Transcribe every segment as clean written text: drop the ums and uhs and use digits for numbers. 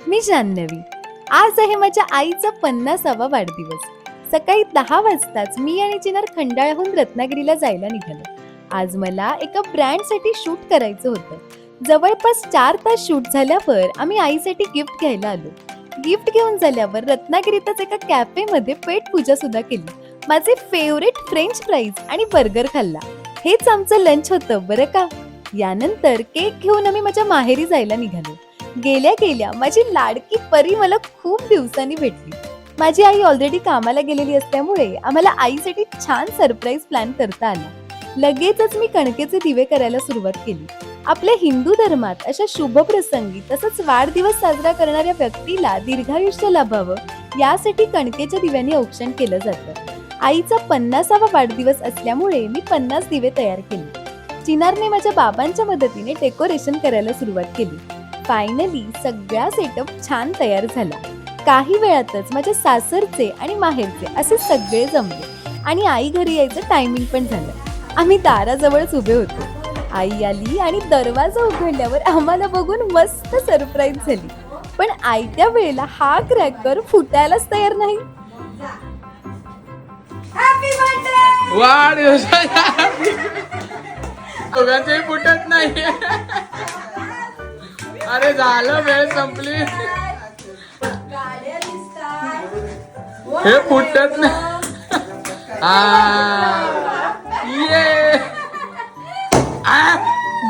मी जान्हवी. आज आहे माझ्या आईचा 50वा वाढदिवस. सकाळी 10 वाजताच मी आणि चिनार खंडाळ्याहून रत्नागिरीला जायला निघालो. आज मला एका ब्रँडसाठी शूट करायचं होतं. जवळपास 4 तास शूट झाल्यावर आम्ही आईसाठी गिफ्ट घ्यायला आलो. गिफ्ट घेऊन झाल्यावर रत्नागिरीतच एका कॅफेमध्ये पेट पूजा सुद्धा केली. माझे फेवरेट फ्रेंच फ्राईज आणि बर्गर खाल्ला. हेच आमचं लंच होतं बरं का. यानंतर केक घेऊन आम्ही माझ्या माहेरी जायला निघालो. गेल्या गेल्या माझी लाडकी परी मला खूप दिवसांनी भेटली. माझी आई ऑलरेडी कामाला गेलेली असल्यामुळे आम्हाला आईसाठी छान सरप्राईज प्लॅन करता आला. लगेचच मी कणकेचे दिवे करायला सुरुवात केली. आपल्या हिंदू धर्मात अशा शुभ प्रसंगी तसंच वाढदिवस साजरा करणाऱ्या व्यक्तीला दीर्घायुष्य लाभावं यासाठी कणकेच्या दिव्यांनी औक्षण केलं जातं. आईचा 50वा वाढदिवस असल्यामुळे मी 50 दिवे तयार केले. चिनारने माझ्या बाबांच्या मदतीने डेकोरेशन करायला सुरुवात केली. फायनली सगळा सेटअप छान तयार झाला. काही वेळातच माझ्या सासरचे आणि माहेरचे असे सगळे जमले आणि आई घरी यायचं टायमिंग पण झालं. आम्ही दाराजवळच उभे होतो. आई आली आणि दरवाजा उघडल्यावर आम्हाला बघून मस्त सरप्राईज झाली. पण आयत्या वेळेला हा क्रॅकर फुटायलाच तयार नाही. दोघांचे फुटत नाही. अरे झालं, वेळ संपली. हे फुटत नाही.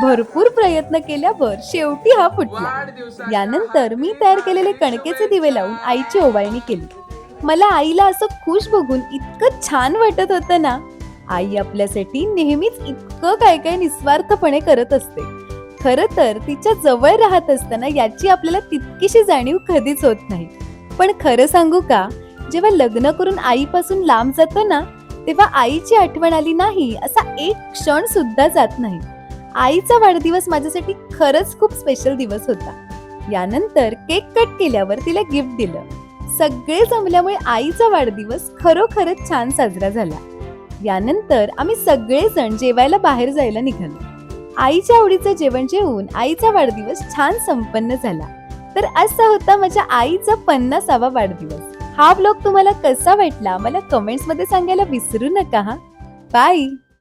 भरपूर प्रयत्न केल्यावर शेवटी हा फुटला. यानंतर मी तयार केलेले कणकेचे दिवे लावून आईची ओवाळणी केली. मला आईला असं खुश बघून इतकं छान वाटत होतं ना. आई आपल्यासाठी नेहमीच इतकं काय काय निस्वार्थपणे करत असते. खरं तर तिच्या जवळ राहत असताना याची आपल्याला तितकीशी जाणीव कधीच होत नाही. पण खरं सांगू का, जेव्हा लग्न करून आईपासून लांब जातो ना, तेव्हा आईची आठवण आली नाही असा एक क्षण सुद्धा जात नाही. आईचा वाढदिवस माझ्यासाठी खरंच खूप स्पेशल दिवस होता. यानंतर केक कट केल्यावर तिला गिफ्ट दिलं. सगळे जमल्यामुळे आईचा वाढदिवस खरोखरच छान साजरा झाला. यानंतर आम्ही सगळेजण जेवायला बाहेर जायला निघालो. आईच्या आवडीचं जेवण जेवून आईचा वाढदिवस छान संपन्न झाला. तर असा होता माझ्या आईचा 50वा वाढदिवस. हा ब्लॉग तुम्हाला कसा वाटला मला कमेंट्स मध्ये सांगायला विसरू नका. बाय.